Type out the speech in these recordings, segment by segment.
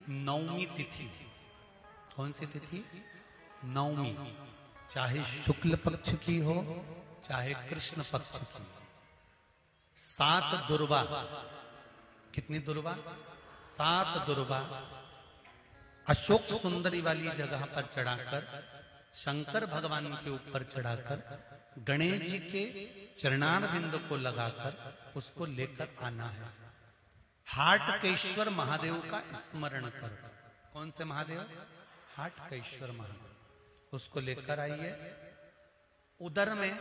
नवमी तिथि, कौन सी तिथि? नवमी, चाहे शुक्ल पक्ष की हो चाहे कृष्ण पक्ष की। 7 दुर्वा, कितनी दुर्वा? 7 दुर्वा अशोक सुंदरी वाली जगह पर चढ़ाकर, शंकर भगवान के ऊपर चढ़ाकर, गणेश जी के चरणारविंद को लगाकर उसको लेकर आना है। हाटकेश्वर महादेव का स्मरण कर। कौन से महादेव? हाटकेश्वर महादेव। उसको लेकर आइए। उदर में,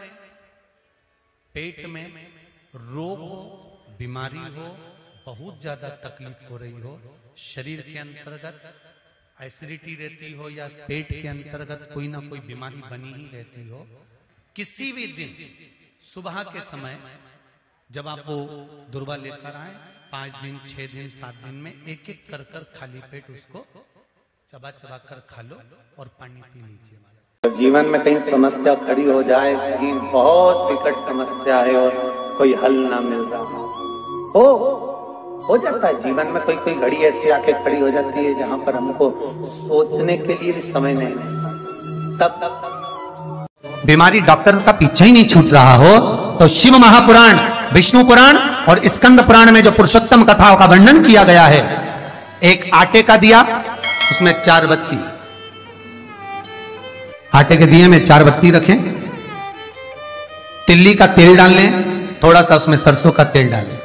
पेट में रोग हो, बीमारी हो, बहुत ज्यादा तकलीफ हो रही हो, शरीर के अंतर्गत एसिडिटी रहती हो या पेट के अंतर्गत कोई ना कोई बीमारी बनी ही रहती हो, किसी भी दिन सुबह के समय जब आप वो दुर्वा लेकर आए, 5 दिन, 6 दिन, 7 दिन में एक एक कर कर खाली पेट उसको चबा चबा कर खा लो और पानी पी लीजिए। जीवन में कहीं समस्या खड़ी हो जाए, कहीं बहुत विकट समस्या है और कोई हल ना मिल रहा हो जाता है। जीवन में कोई घड़ी ऐसी आके खड़ी हो जाती है जहां पर हमको सोचने के लिए भी समय नहीं मिलता। तब बीमारी डॉक्टर का पीछे ही नहीं छूट रहा हो तो शिव महापुराण, विष्णु पुराण और स्कंद पुराण में जो पुरुषोत्तम कथाओं का वर्णन किया गया है, एक आटे का दिया, उसमें 4 बत्ती, आटे के दिए में 4 बत्ती रखें, तिल्ली का तेल डाल लें, थोड़ा सा उसमें सरसों का तेल डालें।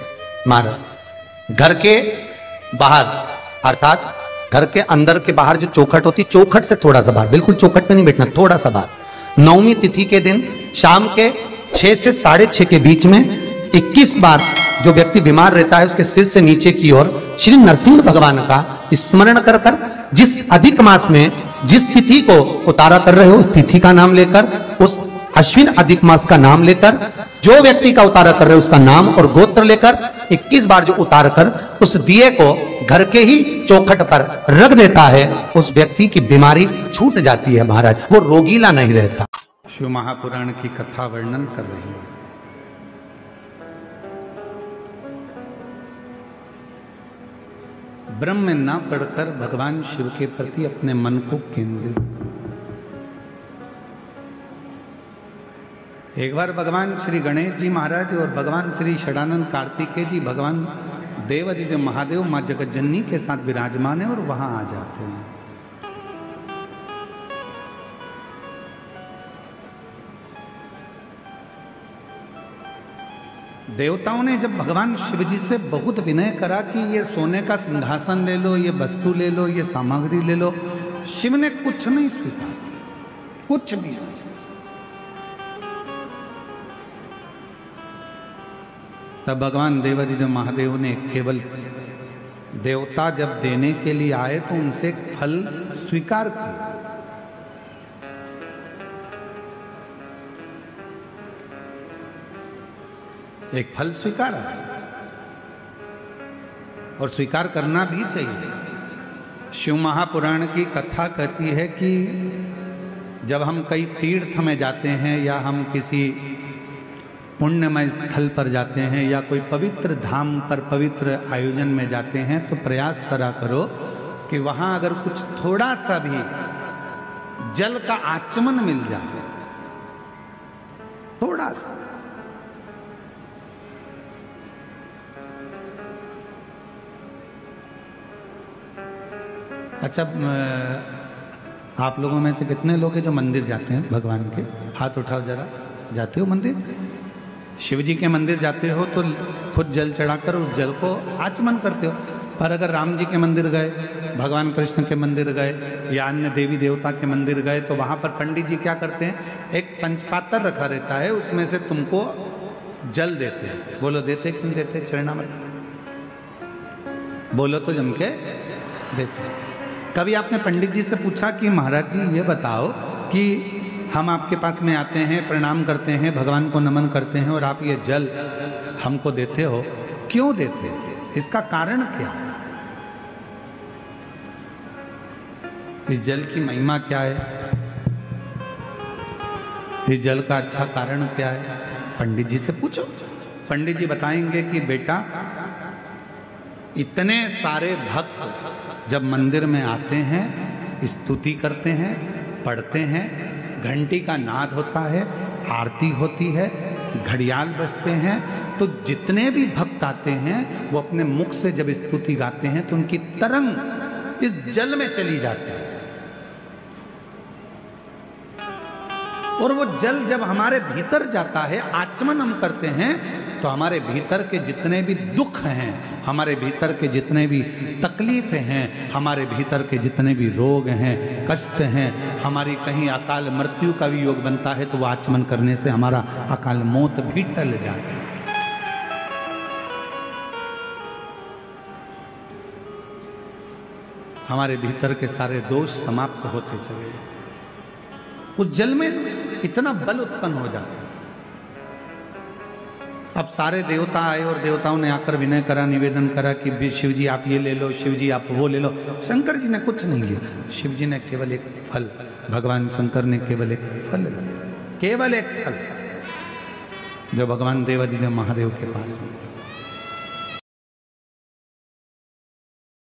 महाराज घर के बाहर, अर्थात घर के अंदर के बाहर जो चौखट होती, चौखट से थोड़ा सा बाहर, बिल्कुल चौखट पे नहीं बैठना, थोड़ा सा बाहर, नवमी तिथि के दिन शाम के 6 से 6:30 के बीच में 21 बार जो व्यक्ति बीमार रहता है उसके सिर से नीचे की ओर श्री नरसिंह भगवान का स्मरण कर कर, जिस अधिक मास में जिस तिथि को उतारा कर रहे हो उस तिथि का नाम लेकर, उस अश्विन अधिक मास का नाम लेकर, जो व्यक्ति का उतारा कर रहे हो उसका नाम और गोत्र लेकर 21 बार जो उतार कर उस दिए को घर के ही चौखट पर रख देता है, उस व्यक्ति की बीमारी छूट जाती है महाराज, वो रोगीला नहीं रहता। शिव महापुराण की कथा वर्णन कर रही है। ब्रह्म में ना पढ़कर भगवान शिव के प्रति अपने मन को केंद्रित करो। एक बार भगवान श्री गणेश जी महाराज और भगवान श्री षडानंद कार्तिकेय जी, भगवान देवादिदेव महादेव मां जगतजननी के साथ विराजमान है और वहां आ जाते हैं। देवताओं ने जब भगवान शिव जी से बहुत विनय करा कि ये सोने का सिंहासन ले लो, ये वस्तु ले लो, ये सामग्री ले लो, शिव ने कुछ नहीं स्वीकार, कुछ भी। तब भगवान देवादिदेव महादेव ने केवल देवता जब देने के लिए आए तो उनसे एक फल स्वीकार किया। एक फल स्वीकारा और स्वीकार करना भी चाहिए। शिव महापुराण की कथा कहती है कि जब हम कई तीर्थ में जाते हैं या हम किसी पुण्यमय स्थल पर जाते हैं या कोई पवित्र धाम पर पवित्र आयोजन में जाते हैं तो प्रयास करा करो कि वहां अगर कुछ थोड़ा सा भी जल का आचमन मिल जाए, थोड़ा सा। अच्छा, आप लोगों में से कितने लोग हैं जो मंदिर जाते हैं भगवान के? हाथ उठाओ जरा। जाते हो मंदिर? शिव जी के मंदिर जाते हो तो खुद जल चढ़ाकर उस जल को आचमन करते हो। पर अगर राम जी के मंदिर गए, भगवान कृष्ण के मंदिर गए या अन्य देवी देवता के मंदिर गए तो वहां पर पंडित जी क्या करते हैं, एक पंचपात्र रखा रहता है, उसमें से तुमको जल देते हैं। बोलो देते कि नहीं देते? चरणामृत बोलो तो जम के देते। कभी आपने पंडित जी से पूछा कि महाराज जी ये बताओ कि हम आपके पास में आते हैं, प्रणाम करते हैं, भगवान को नमन करते हैं और आप ये जल हमको देते हो, क्यों देते हो? इसका कारण क्या है? इस जल की महिमा क्या है? इस जल का अच्छा कारण क्या है? पंडित जी से पूछो। पंडित जी बताएंगे कि बेटा, इतने सारे भक्त जब मंदिर में आते हैं, स्तुति करते हैं, पढ़ते हैं, घंटी का नाद होता है, आरती होती है, घड़ियाल बजते हैं, तो जितने भी भक्त आते हैं वो अपने मुख से जब स्तुति गाते हैं तो उनकी तरंग इस जल में चली जाती है। और वो जल जब हमारे भीतर जाता है, आचमन हम करते हैं, तो हमारे भीतर के जितने भी दुख हैं, हमारे भीतर के जितने भी तकलीफें हैं, हमारे भीतर के जितने भी रोग हैं, कष्ट हैं, हमारी कहीं अकाल मृत्यु का भी योग बनता है तो वो आचमन करने से हमारा अकाल मौत भी टल जाता है। हमारे भीतर के सारे दोष समाप्त होते चले। उस जल में इतना बल उत्पन्न हो जाता है। अब सारे देवता आए और देवताओं ने आकर विनय करा, निवेदन करा कि शिव जी आप ये ले लो, शिव जी आप वो ले लो। शंकर जी ने कुछ नहीं लिया, शिव जी ने केवल एक फल, भगवान शंकर ने केवल एक फल लिया, केवल एक फल, जो भगवान देवाधिदेव महादेव के पास में।